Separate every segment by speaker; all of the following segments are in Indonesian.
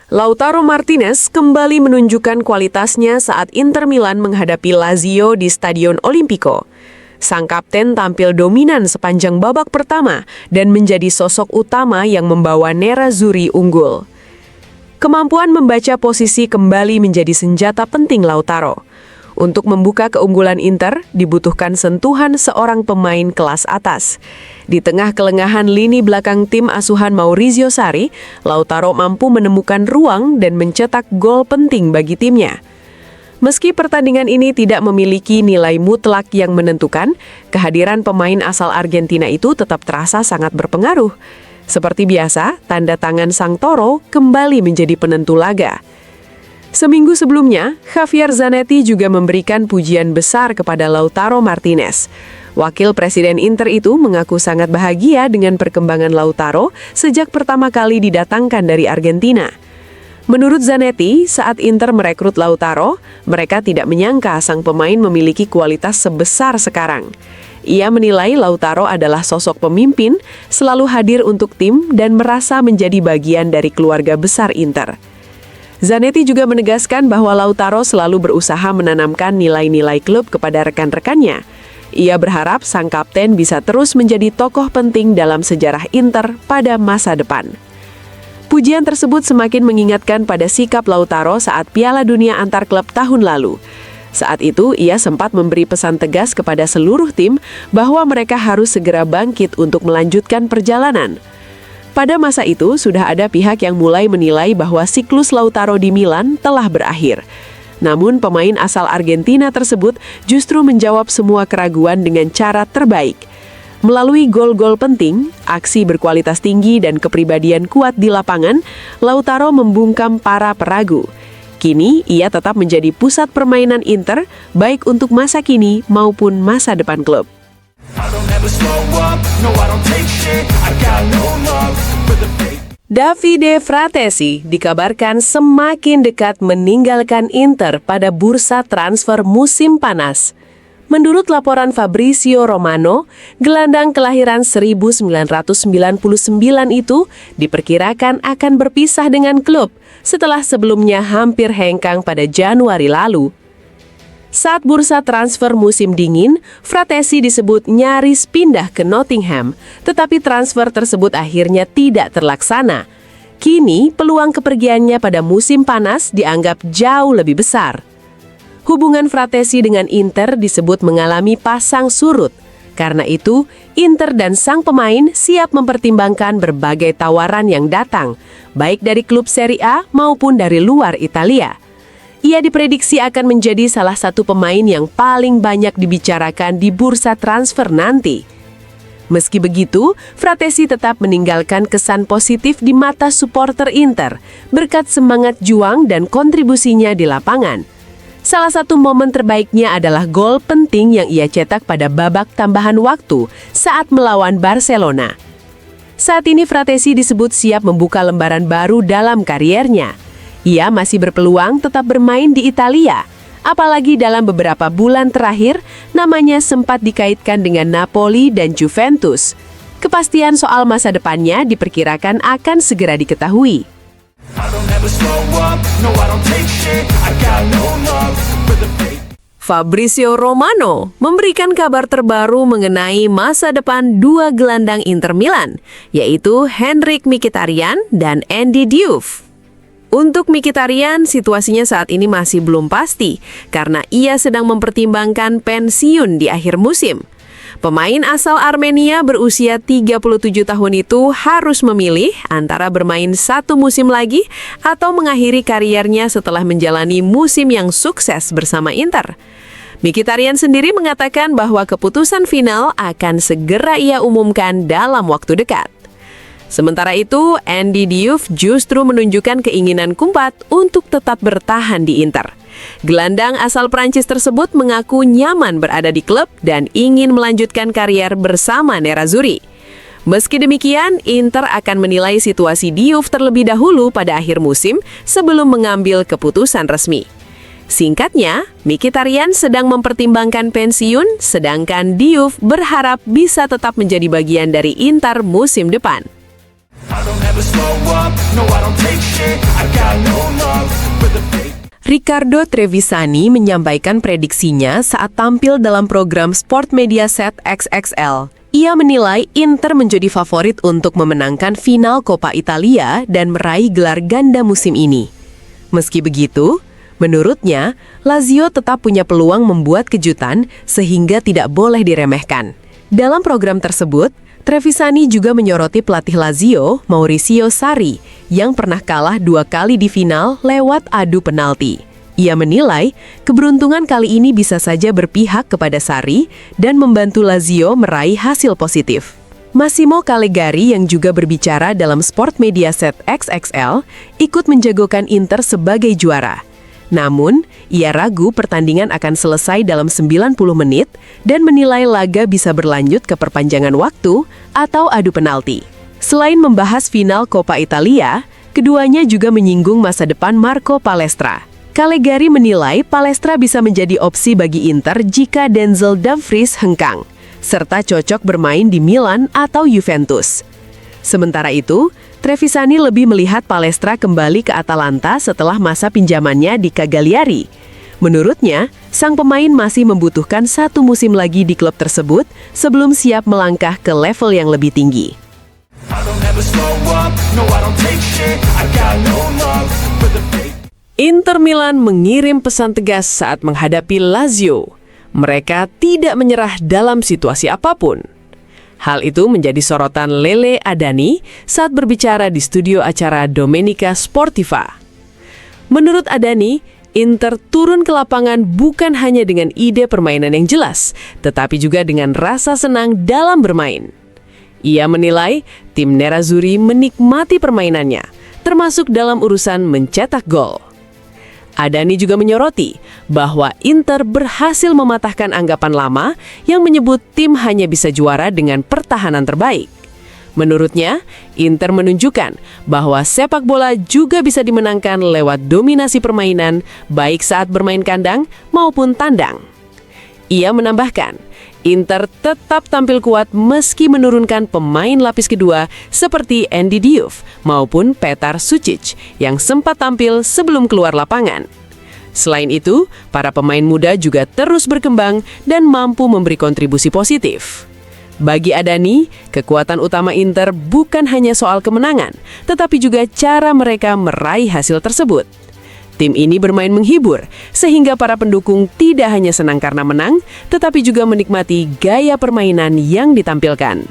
Speaker 1: Lautaro Martinez kembali menunjukkan kualitasnya saat Inter Milan menghadapi Lazio di Stadion Olimpico. Sang kapten tampil dominan sepanjang babak pertama dan menjadi sosok utama yang membawa Nerazzurri unggul. Kemampuan membaca posisi kembali menjadi senjata penting Lautaro. Untuk membuka keunggulan Inter, dibutuhkan sentuhan seorang pemain kelas atas. Di tengah kelengahan lini belakang tim asuhan Maurizio Sarri, Lautaro mampu menemukan ruang dan mencetak gol penting bagi timnya. Meski pertandingan ini tidak memiliki nilai mutlak yang menentukan, kehadiran pemain asal Argentina itu tetap terasa sangat berpengaruh. Seperti biasa, tanda tangan Sang Toro kembali menjadi penentu laga. Seminggu sebelumnya, Javier Zanetti juga memberikan pujian besar kepada Lautaro Martinez. Wakil Presiden Inter itu mengaku sangat bahagia dengan perkembangan Lautaro sejak pertama kali didatangkan dari Argentina. Menurut Zanetti, saat Inter merekrut Lautaro, mereka tidak menyangka sang pemain memiliki kualitas sebesar sekarang. Ia menilai Lautaro adalah sosok pemimpin, selalu hadir untuk tim dan merasa menjadi bagian dari keluarga besar Inter. Zanetti juga menegaskan bahwa Lautaro selalu berusaha menanamkan nilai-nilai klub kepada rekan-rekannya. Ia berharap sang kapten bisa terus menjadi tokoh penting dalam sejarah Inter pada masa depan. Pujian tersebut semakin mengingatkan pada sikap Lautaro saat Piala Dunia antar klub tahun lalu. Saat itu, ia sempat memberi pesan tegas kepada seluruh tim bahwa mereka harus segera bangkit untuk melanjutkan perjalanan. Pada masa itu, sudah ada pihak yang mulai menilai bahwa siklus Lautaro di Milan telah berakhir. Namun, pemain asal Argentina tersebut justru menjawab semua keraguan dengan cara terbaik. Melalui gol-gol penting, aksi berkualitas tinggi dan kepribadian kuat di lapangan, Lautaro membungkam para peragu. Kini, ia tetap menjadi pusat permainan Inter, baik untuk masa kini maupun masa depan klub. Davide Fratesi dikabarkan semakin dekat meninggalkan Inter pada bursa transfer musim panas. Menurut laporan Fabrizio Romano, gelandang kelahiran 1999 itu diperkirakan akan berpisah dengan klub setelah sebelumnya hampir hengkang pada Januari lalu. Saat bursa transfer musim dingin, Fratesi disebut nyaris pindah ke Nottingham, tetapi transfer tersebut akhirnya tidak terlaksana. Kini, peluang kepergiannya pada musim panas dianggap jauh lebih besar. Hubungan Fratesi dengan Inter disebut mengalami pasang surut. Karena itu, Inter dan sang pemain siap mempertimbangkan berbagai tawaran yang datang, baik dari klub Serie A maupun dari luar Italia. Ia diprediksi akan menjadi salah satu pemain yang paling banyak dibicarakan di bursa transfer nanti. Meski begitu, Fratesi tetap meninggalkan kesan positif di mata supporter Inter berkat semangat juang dan kontribusinya di lapangan. Salah satu momen terbaiknya adalah gol penting yang ia cetak pada babak tambahan waktu saat melawan Barcelona. Saat ini Fratesi disebut siap membuka lembaran baru dalam kariernya. Ia masih berpeluang tetap bermain di Italia, apalagi dalam beberapa bulan terakhir namanya sempat dikaitkan dengan Napoli dan Juventus. Kepastian soal masa depannya diperkirakan akan segera diketahui. Fabrizio Romano memberikan kabar terbaru mengenai masa depan dua gelandang Inter Milan, yaitu Henrikh Mkhitaryan dan Andy Diouf. Untuk Mkhitaryan, situasinya saat ini masih belum pasti karena ia sedang mempertimbangkan pensiun di akhir musim. Pemain asal Armenia berusia 37 tahun itu harus memilih antara bermain satu musim lagi atau mengakhiri kariernya setelah menjalani musim yang sukses bersama Inter. Mkhitaryan sendiri mengatakan bahwa keputusan final akan segera ia umumkan dalam waktu dekat. Sementara itu, Andy Diouf justru menunjukkan keinginan kuat untuk tetap bertahan di Inter. Gelandang asal Prancis tersebut mengaku nyaman berada di klub dan ingin melanjutkan karier bersama Nerazzurri. Meski demikian, Inter akan menilai situasi Diouf terlebih dahulu pada akhir musim sebelum mengambil keputusan resmi. Singkatnya, Mkhitaryan sedang mempertimbangkan pensiun, sedangkan Diouf berharap bisa tetap menjadi bagian dari Inter musim depan. Riccardo Trevisani menyampaikan prediksinya saat tampil dalam program Sport Mediaset XXL. Ia menilai Inter menjadi favorit untuk memenangkan final Coppa Italia dan meraih gelar ganda musim ini. Meski begitu, menurutnya, Lazio tetap punya peluang membuat kejutan sehingga tidak boleh diremehkan. Dalam program tersebut, Trevisani juga menyoroti pelatih Lazio, Maurizio Sarri, yang pernah kalah 2 kali di final lewat adu penalti. Ia menilai keberuntungan kali ini bisa saja berpihak kepada Sarri dan membantu Lazio meraih hasil positif. Massimo Callegari yang juga berbicara dalam Sport Mediaset XXL ikut menjagokan Inter sebagai juara. Namun, ia ragu pertandingan akan selesai dalam 90 menit dan menilai laga bisa berlanjut ke perpanjangan waktu atau adu penalti. Selain membahas final Coppa Italia, keduanya juga menyinggung masa depan Marco Palestra. Callegari menilai Palestra bisa menjadi opsi bagi Inter jika Denzel Dumfries hengkang, serta cocok bermain di Milan atau Juventus. Sementara itu, Trevisani lebih melihat Palestra kembali ke Atalanta setelah masa pinjamannya di Cagliari. Menurutnya, sang pemain masih membutuhkan 1 musim lagi di klub tersebut sebelum siap melangkah ke level yang lebih tinggi. Inter Milan mengirim pesan tegas saat menghadapi Lazio. Mereka tidak menyerah dalam situasi apapun. Hal itu menjadi sorotan Lele Adani saat berbicara di studio acara Domenica Sportiva. Menurut Adani, Inter turun ke lapangan bukan hanya dengan ide permainan yang jelas, tetapi juga dengan rasa senang dalam bermain. Ia menilai tim Nerazzurri menikmati permainannya, termasuk dalam urusan mencetak gol. Adani juga menyoroti bahwa Inter berhasil mematahkan anggapan lama yang menyebut tim hanya bisa juara dengan pertahanan terbaik. Menurutnya, Inter menunjukkan bahwa sepak bola juga bisa dimenangkan lewat dominasi permainan, baik saat bermain kandang maupun tandang. Ia menambahkan, Inter tetap tampil kuat meski menurunkan pemain lapis kedua seperti Andy Diouf maupun Petar Sucic yang sempat tampil sebelum keluar lapangan. Selain itu, para pemain muda juga terus berkembang dan mampu memberi kontribusi positif. Bagi Adani, kekuatan utama Inter bukan hanya soal kemenangan, tetapi juga cara mereka meraih hasil tersebut. Tim ini bermain menghibur, sehingga para pendukung tidak hanya senang karena menang, tetapi juga menikmati gaya permainan yang ditampilkan.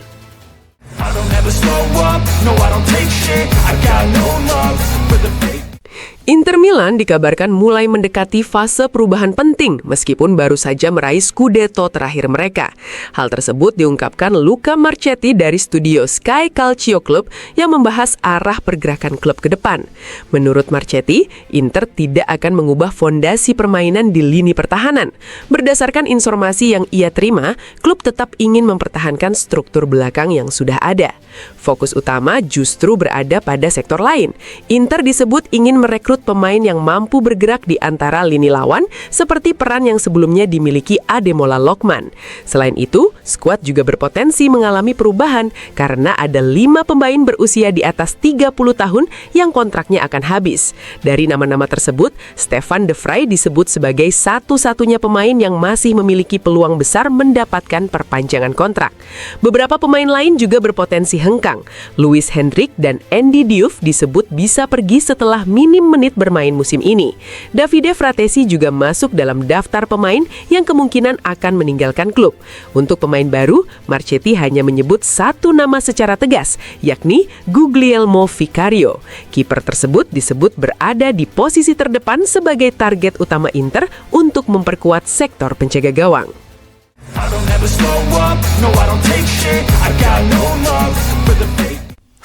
Speaker 1: Inter Milan dikabarkan mulai mendekati fase perubahan penting meskipun baru saja meraih Scudetto terakhir mereka. Hal tersebut diungkapkan Luca Marchetti dari studio Sky Calcio Club yang membahas arah pergerakan klub ke depan. Menurut Marchetti, Inter tidak akan mengubah fondasi permainan di lini pertahanan. Berdasarkan informasi yang ia terima, klub tetap ingin mempertahankan struktur belakang yang sudah ada. Fokus utama justru berada pada sektor lain. Inter disebut ingin merekrut pemain yang mampu bergerak di antara lini lawan seperti peran yang sebelumnya dimiliki Ademola Lookman. Selain itu, skuad juga berpotensi mengalami perubahan karena ada 5 pemain berusia di atas 30 tahun yang kontraknya akan habis. Dari nama-nama tersebut, Stefan de Vrij disebut sebagai satu-satunya pemain yang masih memiliki peluang besar mendapatkan perpanjangan kontrak. Beberapa pemain lain juga berpotensi hengkang. Luis Hendrik dan Andy Diouf disebut bisa pergi setelah minim menit bermain musim ini. Davide Fratesi juga masuk dalam daftar pemain yang kemungkinan akan meninggalkan klub. Untuk pemain baru, Marchetti hanya menyebut satu nama secara tegas, yakni Guglielmo Vicario. Kiper tersebut disebut berada di posisi terdepan sebagai target utama Inter untuk memperkuat sektor penjaga gawang.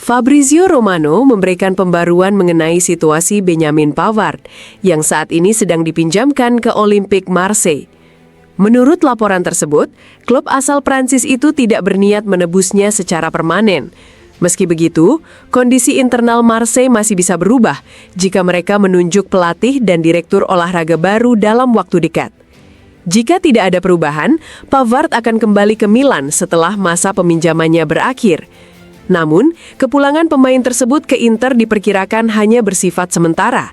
Speaker 1: Fabrizio Romano memberikan pembaruan mengenai situasi Benjamin Pavard yang saat ini sedang dipinjamkan ke Olympique Marseille. Menurut laporan tersebut, klub asal Prancis itu tidak berniat menebusnya secara permanen. Meski begitu, kondisi internal Marseille masih bisa berubah jika mereka menunjuk pelatih dan direktur olahraga baru dalam waktu dekat. Jika tidak ada perubahan, Pavard akan kembali ke Milan setelah masa peminjamannya berakhir. Namun, kepulangan pemain tersebut ke Inter diperkirakan hanya bersifat sementara.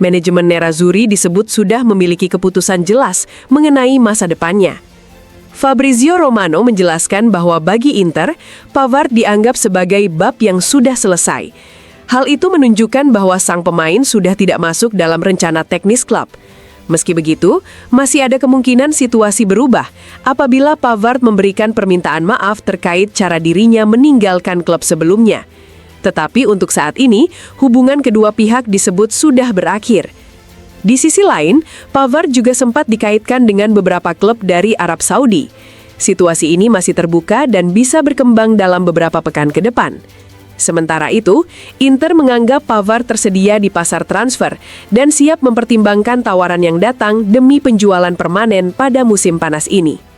Speaker 1: Manajemen Nerazzurri disebut sudah memiliki keputusan jelas mengenai masa depannya. Fabrizio Romano menjelaskan bahwa bagi Inter, Pavard dianggap sebagai bab yang sudah selesai. Hal itu menunjukkan bahwa sang pemain sudah tidak masuk dalam rencana teknis klub. Meski begitu, masih ada kemungkinan situasi berubah apabila Pavard memberikan permintaan maaf terkait cara dirinya meninggalkan klub sebelumnya. Tetapi untuk saat ini, hubungan kedua pihak disebut sudah berakhir. Di sisi lain, Pavard juga sempat dikaitkan dengan beberapa klub dari Arab Saudi. Situasi ini masih terbuka dan bisa berkembang dalam beberapa pekan ke depan. Sementara itu, Inter menganggap Pavard tersedia di pasar transfer dan siap mempertimbangkan tawaran yang datang demi penjualan permanen pada musim panas ini.